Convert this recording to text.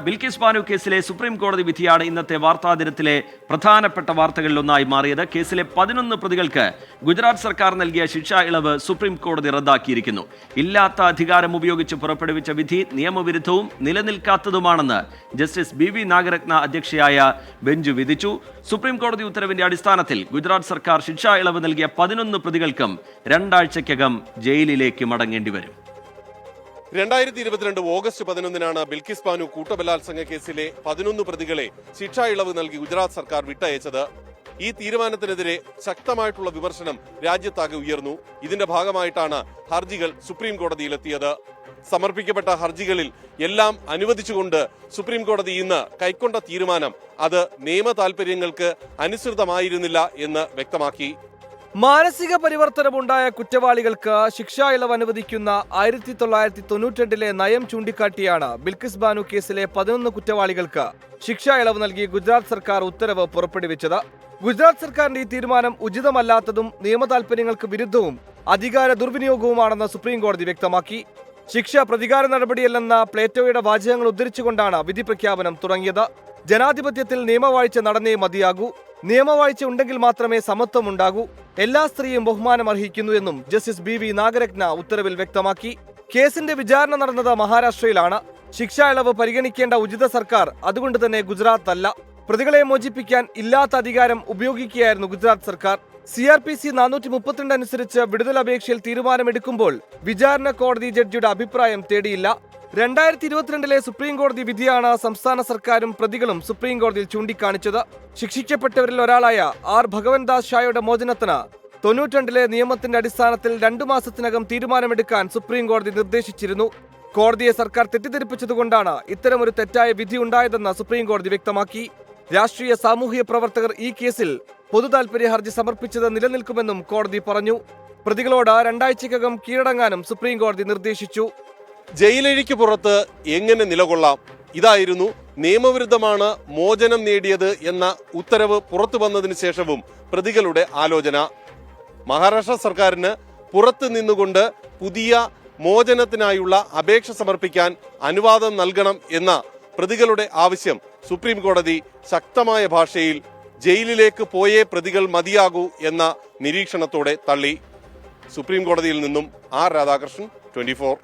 ബിൽക്കിസ് ബാനു കേസിലെ സുപ്രീം കോടതി വിധിയാണ് ഇന്നത്തെ വാർത്താദിനത്തിലെ പ്രധാനപ്പെട്ട വാർത്തകളിലൊന്നായി മാറിയത്. കേസിലെ 11 പ്രതികൾക്ക് ഗുജറാത്ത് സർക്കാർ നൽകിയ ശിക്ഷാ ഇളവ് സുപ്രീം കോടതി റദ്ദാക്കിയിരിക്കുന്നു. ഇല്ലാത്ത അധികാരം ഉപയോഗിച്ച് പുറപ്പെടുവിച്ച വിധി നിയമവിരുദ്ധവും നിലനിൽക്കാത്തതുമാണെന്ന് ജസ്റ്റിസ് BV നാഗരത്ന അധ്യക്ഷയായ ബെഞ്ച് വിധിച്ചു. സുപ്രീം കോടതി ഉത്തരവിന്റെ അടിസ്ഥാനത്തിൽ ഗുജറാത്ത് സർക്കാർ ശിക്ഷാ ഇളവ് നൽകിയ 11 പ്രതികൾക്കും 2 ആഴ്ചയ്ക്കകം ജയിലിലേക്ക് മടങ്ങേണ്ടി വരും. 2022 ഓഗസ്റ്റ് 11 ബിൽക്കിസ് ബാനു കൂട്ടബലാത്സംഗ കേസിലെ 11 പ്രതികളെ ശിക്ഷാ ഇളവ് നൽകി ഗുജറാത്ത് സർക്കാർ വിട്ടയച്ചത്. ഈ തീരുമാനത്തിനെതിരെ ശക്തമായിട്ടുള്ള വിമർശനം രാജ്യത്താകെ ഉയർന്നു. ഇതിന്റെ ഭാഗമായിട്ടാണ് ഹർജികൾ സുപ്രീം കോടതിയിലെത്തിയത്. സമർപ്പിക്കപ്പെട്ട ഹർജികളിൽ എല്ലാം അനുവദിച്ചുകൊണ്ട് സുപ്രീം കോടതി ഇന്ന് കൈക്കൊണ്ട തീരുമാനം അത് നിയമ താൽപര്യങ്ങൾക്ക് അനുസൃതമായിരുന്നില്ല എന്ന് വ്യക്തമാക്കി. മാനസിക പരിവർത്തനമുണ്ടായ കുറ്റവാളികൾക്ക് ശിക്ഷാ ഇളവ് അനുവദിക്കുന്ന 1992 നയം ചൂണ്ടിക്കാട്ടിയാണ് ബിൽക്കിസ് ബാനു കേസിലെ 11 കുറ്റവാളികൾക്ക് ശിക്ഷാ ഇളവ് നൽകി ഗുജറാത്ത് സർക്കാർ ഉത്തരവ് പുറപ്പെടുവിച്ചത്. ഗുജറാത്ത് സർക്കാരിന്റെ ഈ തീരുമാനം ഉചിതമല്ലാത്തതും നിയമ താൽപര്യങ്ങൾക്ക് വിരുദ്ധവും അധികാര ദുർവിനിയോഗവുമാണെന്ന് സുപ്രീം കോടതി വ്യക്തമാക്കി. ശിക്ഷ പ്രതികാര നടപടിയല്ലെന്ന പ്ലേറ്റോയുടെ വാചകങ്ങൾ ഉദ്ധരിച്ചുകൊണ്ടാണ് വിധി പ്രഖ്യാപനം തുടങ്ങിയത്. ജനാധിപത്യത്തിൽ നിയമവാഴ്ച നടന്നേ മതിയാകൂ. നിയമവാഴ്ച ഉണ്ടെങ്കിൽ മാത്രമേ സമത്വം ഉണ്ടാകൂ. എല്ലാ സ്ത്രീയും ബഹുമാനം അർഹിക്കുന്നു എന്നും ജസ്റ്റിസ് BV നാഗരത്ന ഉത്തരവിൽ വ്യക്തമാക്കി. കേസിന്റെ വിചാരണ നടന്നത് മഹാരാഷ്ട്രയിലാണ്. ശിക്ഷാ ഇളവ് പരിഗണിക്കേണ്ട ഉചിത സർക്കാർ അതുകൊണ്ട് തന്നെ ഗുജറാത്ത് അല്ല. പ്രതികളെ മോചിപ്പിക്കാൻ ഇല്ലാത്ത അധികാരം ഉപയോഗിക്കുകയായിരുന്നു ഗുജറാത്ത് സർക്കാർ. CRPC 432 അനുസരിച്ച് വിടുതൽ അപേക്ഷയിൽ തീരുമാനമെടുക്കുമ്പോൾ വിചാരണ കോടതി ജഡ്ജിയുടെ അഭിപ്രായം തേടിയില്ല. 2022 സുപ്രീം കോടതി വിധിയാണ് സംസ്ഥാന സർക്കാരും പ്രതികളും സുപ്രീം കോടതിയിൽ ചൂണ്ടിക്കാണിച്ചത്. ശിക്ഷിക്കപ്പെട്ടവരിൽ ഒരാളായ R ഭഗവൻദാസ് ഷായുടെ മോചനത്തിന് 92 നിയമത്തിന്റെ അടിസ്ഥാനത്തിൽ 2 മാസത്തിനകം തീരുമാനമെടുക്കാൻ സുപ്രീം കോടതി നിർദ്ദേശിച്ചിരുന്നു. കോടതിയെ സർക്കാർ തെറ്റിദ്ധരിപ്പിച്ചതുകൊണ്ടാണ് ഇത്തരമൊരു തെറ്റായ വിധി ഉണ്ടായതെന്ന് സുപ്രീം കോടതി വ്യക്തമാക്കി. രാഷ്ട്രീയ സാമൂഹിക പ്രവർത്തകർ ഈ കേസിൽ പൊതുതാൽപര്യ ഹർജി സമർപ്പിച്ചത് നിലനിൽക്കുമെന്നും കോടതി പറഞ്ഞു. പ്രതികളോട് 2 ആഴ്ചയ്ക്കകം കീഴടങ്ങാനും സുപ്രീം കോടതി നിർദ്ദേശിച്ചു. ജയിലഴിക്ക് പുറത്ത് എങ്ങനെ നിലകൊള്ളാം? ഇതായിരുന്നു നിയമവിരുദ്ധമാണ് മോചനം നേടിയത് എന്ന ഉത്തരവ് പുറത്തു വന്നതിന് ശേഷവും പ്രതികളുടെ ആലോചന. മഹാരാഷ്ട്ര സർക്കാരിന് പുറത്ത് നിന്നുകൊണ്ട് പുതിയ മോചനത്തിനായുള്ള അപേക്ഷ സമർപ്പിക്കാൻ അനുവാദം നൽകണം എന്ന പ്രതികളുടെ ആവശ്യം സുപ്രീം കോടതി ശക്തമായ ഭാഷയിൽ ജയിലിലേക്ക് പോയേ പ്രതികൾ മതിയാകൂ എന്ന നിരീക്ഷണത്തോടെ തള്ളി. സുപ്രീം കോടതിയിൽ നിന്നും R രാധാകൃഷ്ണൻ, 24.